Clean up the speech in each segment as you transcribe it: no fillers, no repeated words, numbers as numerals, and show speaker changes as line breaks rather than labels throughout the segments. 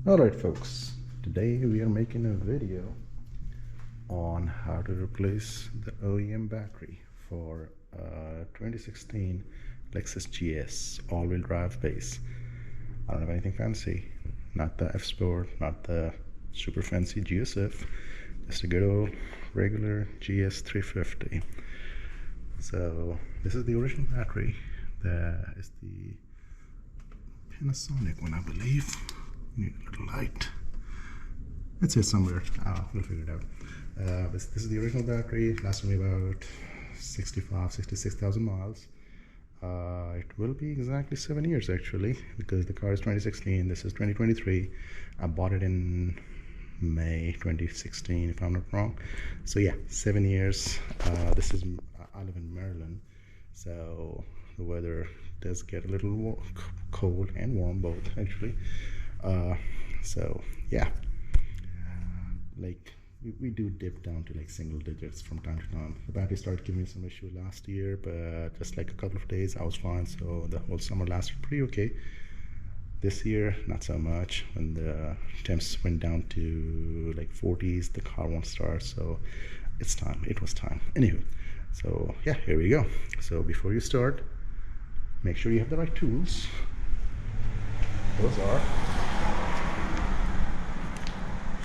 Alright folks, today we are making a video on how to replace the OEM battery for 2016 Lexus GS all-wheel drive base. I don't have anything fancy, not the F-Sport, not the super fancy GSF, just a good old regular GS350. So this is the original battery. That is the Panasonic one, I believe. Need a little light. It's here somewhere. We'll figure it out. This is the original battery. Lasted me about 66,000 miles. It will be exactly 7 years actually, because the car is 2016. This is 2023. I bought it in May 2016, if I'm not wrong. So yeah, 7 years. I live in Maryland, so the weather does get a little cold and warm, both actually. So yeah, like we do dip down to like single digits from time to time. The battery started giving me some issue last year, but just like a couple of days I was fine, so the whole summer lasted pretty okay. This year not so much. When the temps went down to like 40s, the car won't start, so it's time. It was time. Anywho, so yeah, here we go. So before you start, make sure you have the right tools. Those are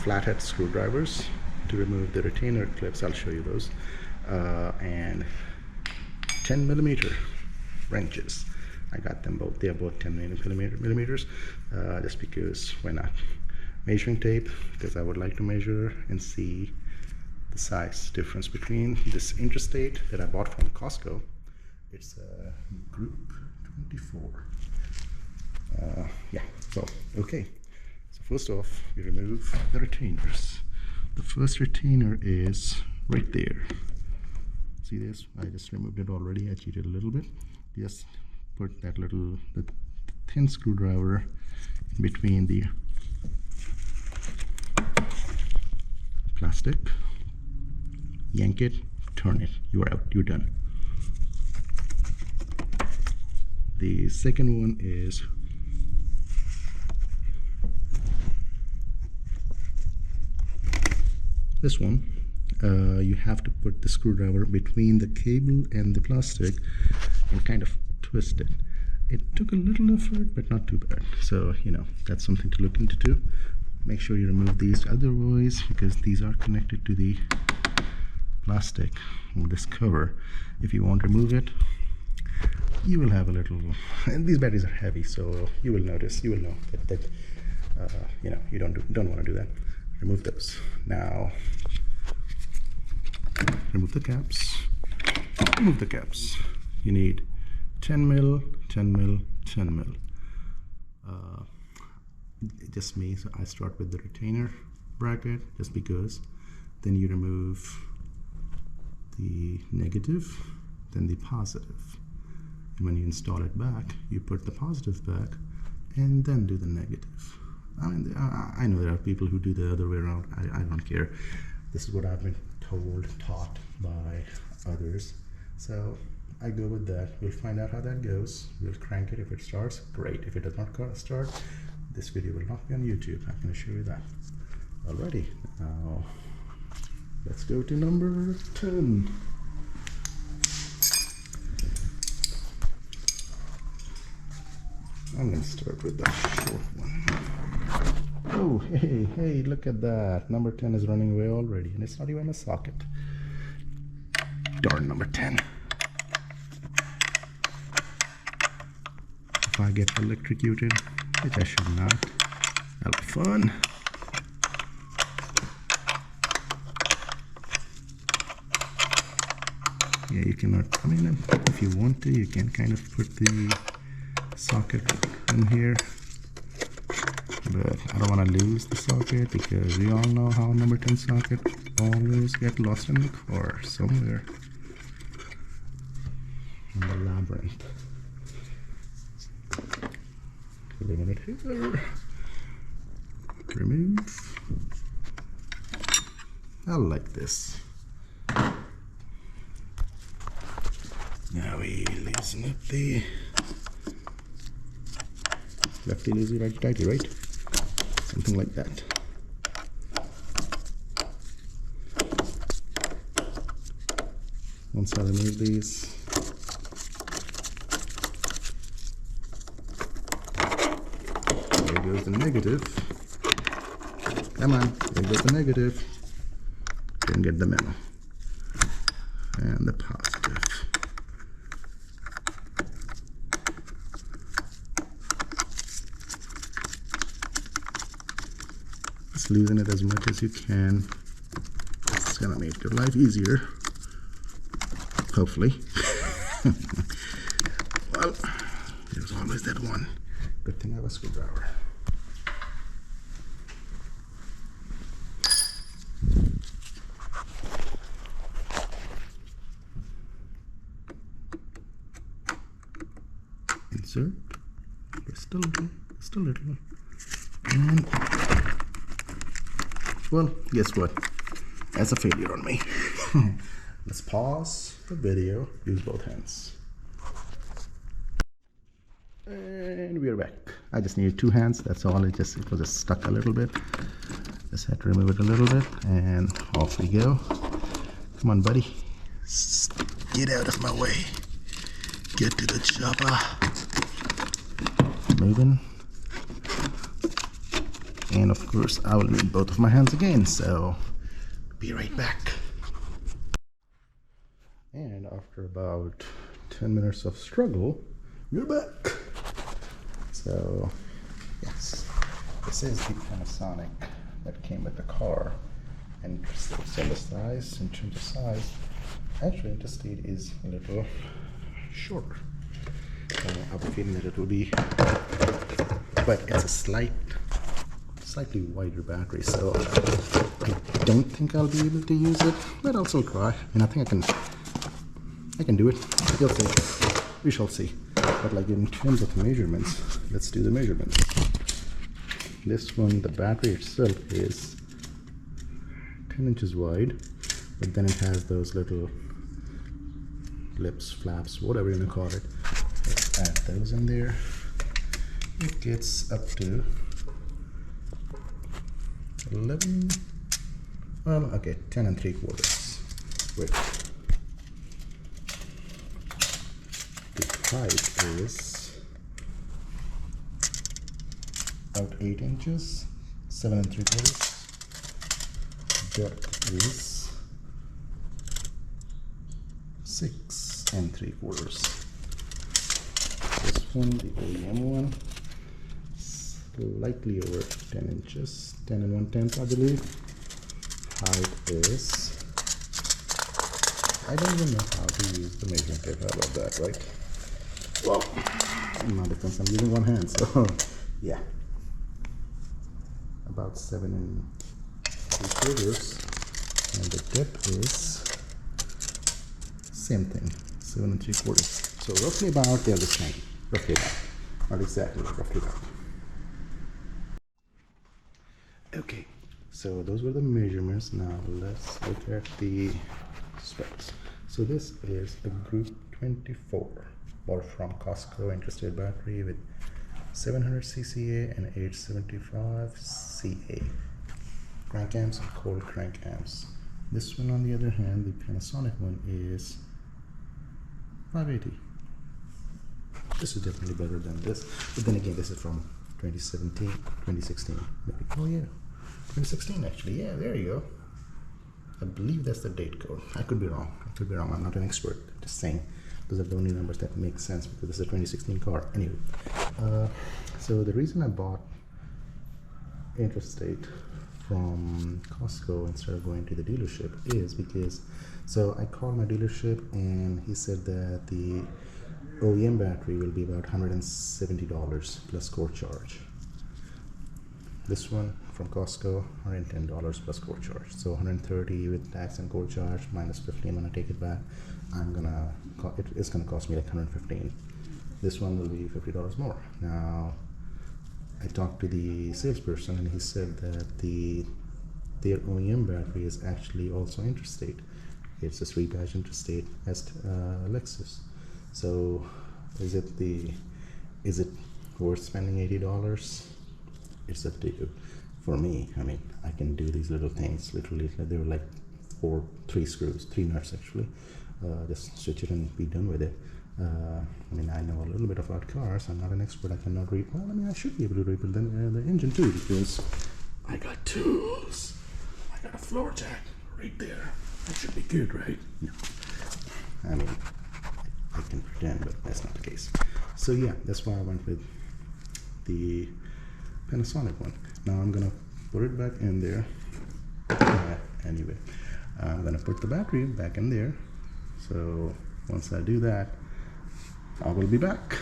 flathead screwdrivers to remove the retainer clips. I'll show you those, and 10mm wrenches. I got them both. They are both 10mm, just because why not? Measuring tape, because I would like to measure and see the size difference between this Interstate that I bought from Costco. It's a Group 24. Yeah, so okay. So first off, we remove the retainers. The first retainer is right there. See this? I just removed it already. I cheated a little bit. Just put that the thin screwdriver in between the plastic. Yank it, turn it. You are out. You're done. The second one is this one. You have to put the screwdriver between the cable and the plastic and kind of twist it. It took a little effort, but not too bad. So, you know, that's something to look into too. Make sure you remove these otherwise, because these are connected to the plastic with this cover. If you won't remove it, you will have a little, and these batteries are heavy, so you will notice, you will know that you know, you don't want to do that. Remove those. Now remove the caps. Remove the caps. You need 10mm, 10mm, 10mm. Just me, so I start with the retainer bracket just because. Then you remove the negative, then the positive. And when you install it back, you put the positive back and then do the negative. I mean, I know there are people who do the other way around. I don't care. This is what I've been taught by others. So I go with that. We'll find out how that goes. We'll crank it. If it starts, great. If it does not start, this video will not be on YouTube. I can assure you that. Alrighty. Now let's go to number 10. I'm going to start with the short one. Oh, hey, look at that. Number 10 is running away already, and it's not even a socket. Darn number 10. If I get electrocuted, which I should not, that'll be fun. Yeah, you cannot, I mean, if you want to, you can kind of put the socket in here, but I don't want to lose the socket, because we all know how number 10 socket always get lost in the car somewhere in the labyrinth. Putting it here. Remove. I like this. Now we loosen up the lefty lazy, righty tighty, right? something like that. Once I remove these, there goes the negative. Come on, there goes the negative. Didn't get the memo. And the positive. Just loosen it as much as you can. It's gonna make your life easier. Hopefully. Well, there's always that one. Good thing I have a screwdriver. Insert. Just a little. Just a little. And well, guess what? That's a failure on me. Let's pause the video, use both hands. And we're back. I just needed 2 hands, that's all. It was just stuck a little bit. Just had to remove it a little bit, and off we go. Come on, buddy. Get out of my way. Get to the chopper. Moving. And of course, I will need both of my hands again, so be right back. And after about 10 minutes of struggle, we're back. So, yes, this is the Panasonic that came with the car. And in terms of size, actually Interstate is a little shorter. I have a feeling that it will be, but it's a slightly wider battery, so I don't think I'll be able to use it, but I'll still try. And I think I can do it. You'll see. We shall see. But like in terms of measurements, let's do the measurements. This one, the battery itself is 10 inches wide, but then it has those little lips, flaps, whatever you want to call it. Let's add those in there. It gets up to 11, well, okay, 10 3/4 width. The height is about 8 inches, 7 3/4. Depth is 6 3/4. This one, the OEM one, slightly over 10 inches, 10 1/10, I believe. Height is, I don't even know how to use the measuring tape. How about that, right? Well, now depends. I'm using one hand, so yeah. About 7 3/4, and the depth is same thing, 7 3/4. So roughly about, they're the same. Roughly about, not exactly, roughly about. Okay, so those were the measurements. Now let's look at the specs. So this is a Group 24, bought from Costco, Interstate battery with 700 cca and 875 ca. Crank amps and cold crank amps. This one, on the other hand, the Panasonic one, is 580. This is definitely better than this, but then again, this is from 2016 maybe. Oh yeah, 2016 actually. Yeah, there you go. I believe that's the date code. I could be wrong. I'm not an expert, just saying. Those are the only numbers that make sense because this is a 2016 car. Anyway, so the reason I bought Interstate from Costco instead of going to the dealership is because, so I called my dealership and he said that the OEM battery will be about $170 plus core charge. This one from Costco, $110 plus core charge. So $130 with tax and core charge minus $15 when I take it back. It's gonna cost me like $115. This one will be $50 more. Now, I talked to the salesperson and he said that their OEM battery is actually also Interstate. It's a 3-badge Interstate as Lexus. So is it worth spending $80? It's up to you. for me, I mean, I can do these little things literally. They were like three screws, 3 nuts actually. Just switch it and be done with it. I mean, I know a little bit about cars. I'm not an expert. I cannot read. Well, I mean, I should be able to rebuild the engine too, because I got tools. I got a floor jack right there. That should be good, right? No. I mean, I can pretend, but that's not the case. So yeah, that's why I went with the Panasonic one. Now I'm gonna put it back in there. Anyway, I'm gonna put the battery back in there. So once I do that, I will be back.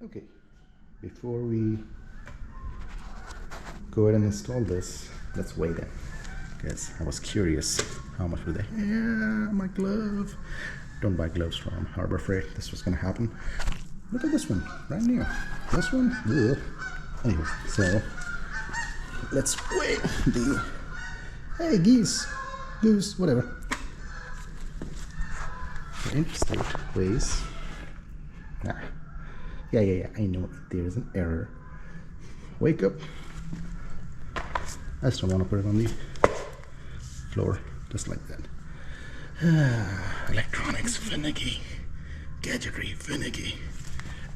Okay, before we go ahead and install this, let's weigh them, because I was curious how much were they. Yeah, my glove. Don't buy gloves from Harbor Freight. This was gonna happen. Look at this one, brand new. This one, ugh. Anyway, so let's weigh the, hey, geese, goose, whatever. The Interstate weighs, yeah, I know there's an error. Wake up. I just don't want to put it on the floor, just like that. Electronics finicky, gadgetry finicky.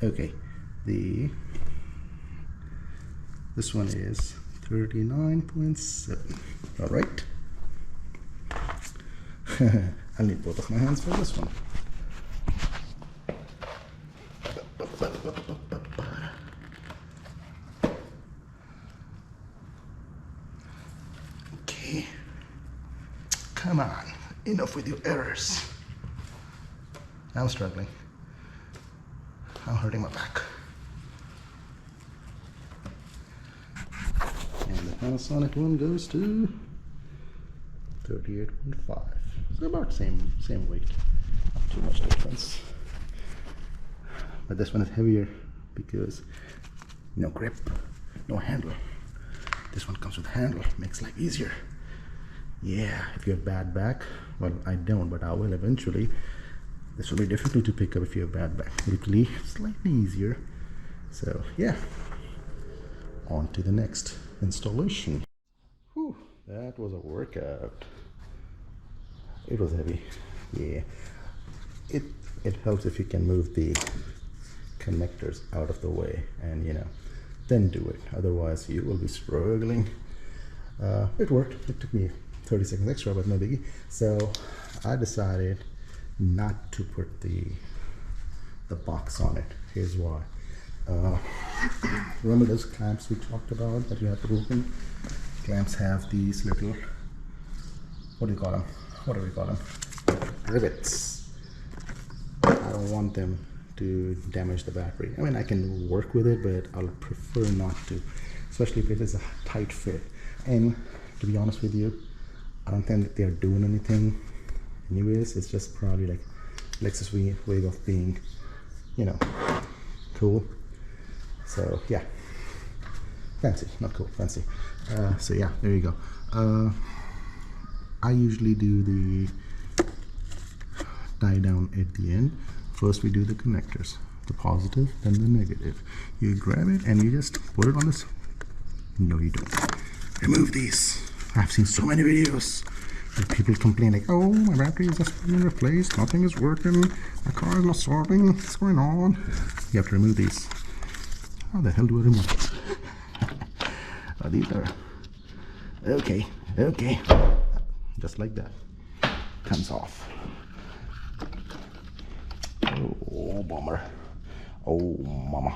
Okay, this one is 39.7. All right. I'll need both of my hands for this one. Okay. Come on. Enough with your errors. I'm struggling. I'm hurting my back. And the Panasonic one goes to 38.5. So about same weight. Not too much difference. But this one is heavier because no grip, no handle. This one comes with handle, makes life easier. Yeah, if you have bad back, well, I don't, but I will eventually. This will be difficult to pick up if you have bad back. It'll be slightly easier. So yeah, on to the next installation. Whew, that was a workout. It was heavy. Yeah, it helps if you can move the connectors out of the way and then do it. Otherwise you will be struggling. It worked. It took me 30 seconds extra, but no biggie. So I decided not to put the box on it. Here's why. Remember those clamps we talked about that you have to open? Clamps have these little, what do we call them? Rivets. I don't want them to damage the battery. I mean, I can work with it, but I'll prefer not to, especially if it is a tight fit. And to be honest with you, I don't think that they're doing anything anyways. It's just probably like Lexus way of being, cool. So yeah, fancy, not cool, fancy. So yeah, there you go. I usually do the tie down at the end. First we do the connectors, the positive, then the negative. You grab it and you just put it on this. No, you don't. Remove these. I've seen so many videos where people complain like, oh, my battery is just being replaced, nothing is working, my car is not starting, what's going on? You have to remove these. How the hell do I remove these? Oh, these are okay, just like that. Comes off. Oh, bummer. Oh, mama.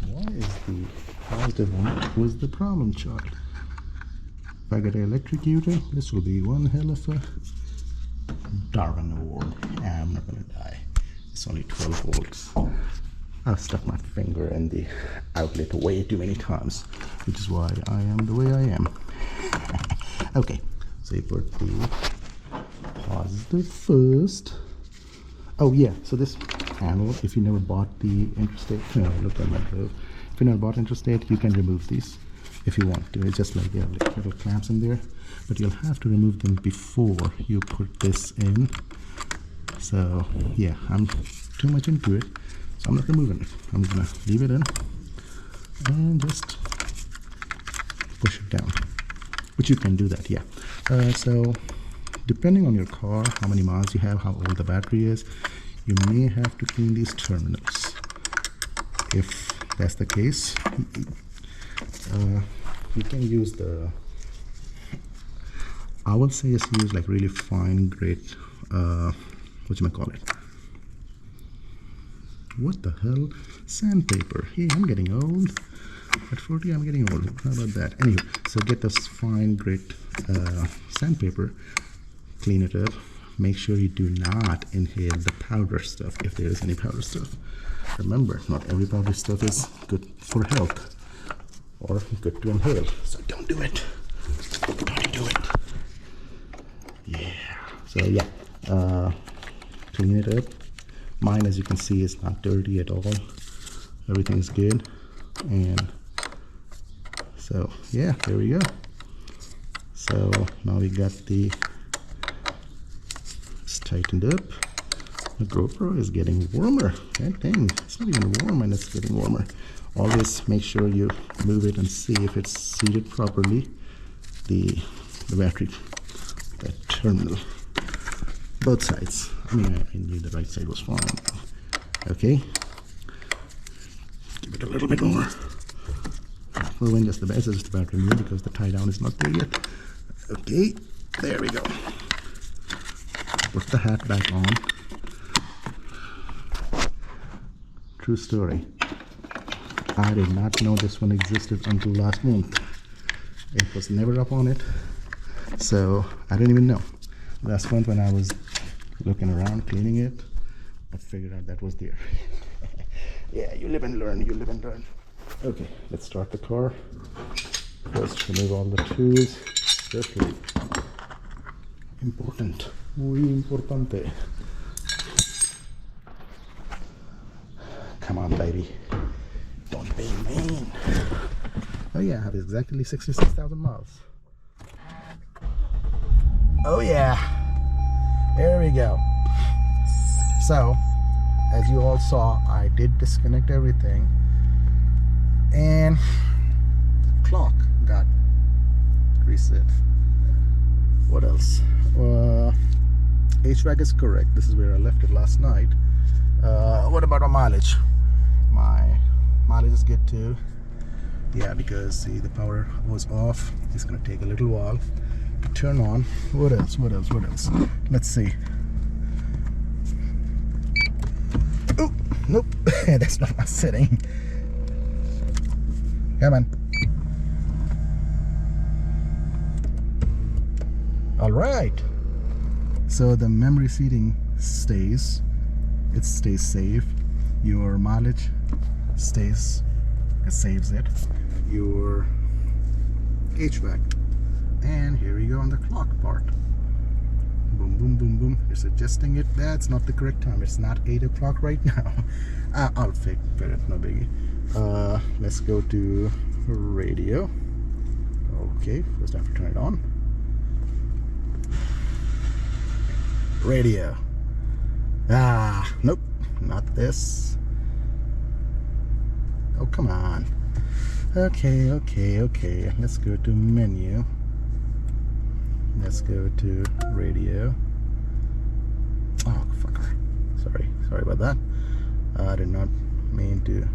Why is the positive one was the problem child? If I get an electrocutor, this will be one hell of a Darwin Award. I'm not gonna die. It's only 12 volts. I've stuck my finger in the outlet way too many times, which is why I am the way I am. Okay, so you put the positive first. Oh yeah, so this panel, if you never bought the Interstate, look at my glove. If you never bought Interstate, you can remove these if you want to. It's just like, yeah, like little clamps in there, but you'll have to remove them before you put this in. So yeah, I'm too much into it, So I'm not removing it. I'm gonna leave it in and just push it down, which you can do that, yeah. So depending on your car, how many miles you have, how old the battery is, you may have to clean these terminals. If that's the case, you can use the, I would say just use like really fine grit, what the hell, sandpaper. Hey, I'm getting old. At 40 I'm getting old. How about that? Anyway, so get this fine grit sandpaper, clean it up, make sure you do not inhale the powder stuff if there is any powder stuff. Remember, not every powder stuff is good for health or good to inhale, so don't do it. Don't do it. Yeah. So yeah, clean it up. Mine, as you can see, is not dirty at all. Everything's good. And so yeah, there we go. So now we got it's tightened up. The GoPro is getting warmer. That thing, it's not even warm and it's getting warmer. Always make sure you move it and see if it's seated properly. The battery, the terminal, both sides. I mean, I knew the right side was fine. Okay, give it a little bit more. Well, when just the best is the battery move because the tie down is not there yet. Okay, there we go. Put the hat back on. True story. I did not know this one existed until last month. It was never up on it, so I didn't even know. Last month when I was looking around cleaning it, I figured out that was there. Yeah, you live and learn, you live and learn. Okay, let's start the car. First, remove all the tools. Carefully. Important. Muy importante. Come on, baby. Don't be mean. Oh yeah, I have exactly 66,000 miles. Oh yeah. There we go. So, as you all saw, I did disconnect everything. And clock got reset. What else? HVAC is correct. This is where I left it last night. What about my mileage? My mileage is good too. Yeah, because see, the power was off. It's gonna take a little while to turn on. What else? What else? What else? Let's see. Oh, nope. That's not my setting. Come on. All right. So the memory seating stays. It stays safe. Your mileage stays. It saves it. Your HVAC. And here we go on the clock part. Boom, boom, boom, boom. It's adjusting it. That's not the correct time. It's not 8 o'clock right now. I'll figure it. No biggie. Let's go to radio. Okay, first I have to turn it on. Radio. Nope, not this. Oh, come on. Okay. Let's go to menu. Let's go to radio. Oh, fucker. Sorry about that. I did not mean to.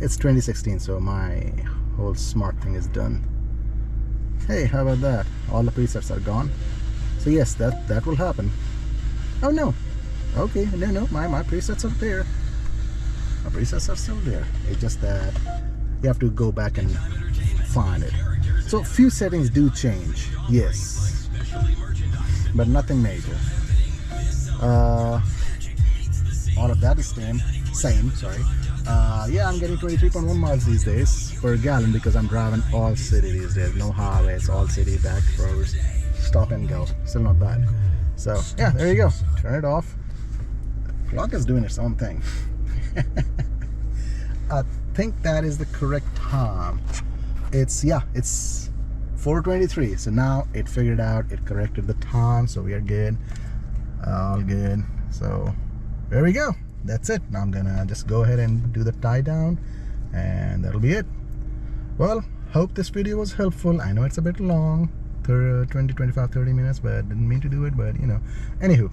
It's 2016, so my whole smart thing is done. Hey, how about that? All the presets are gone. So yes, that will happen. Oh no. Okay, no, my presets are there. My presets are still there. It's just that you have to go back and find it. So few settings do change, yes, but nothing major. All of that is same. Sorry. Yeah, I'm getting 23.1 miles these days per gallon because I'm driving all city these days. No highways, all city, back roads, stop and go. Still not bad. So yeah, there you go. Turn it off. The clock is doing its own thing. I think that is the correct time. It's 4:23. So now it figured out, it corrected the time, so we are good. All good. So there we go. that's it. Now I'm gonna just go ahead and do the tie down, and that'll be it. Well, hope this video was helpful. I know it's a bit long, 20, 25, 30 minutes, but didn't mean to do it, but you know. Anywho,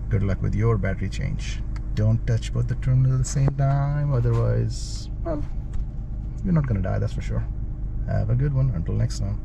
good luck with your battery change. Don't touch both the terminals at the same time, otherwise, well, you're not gonna die, that's for sure. Have a good one. Until next time.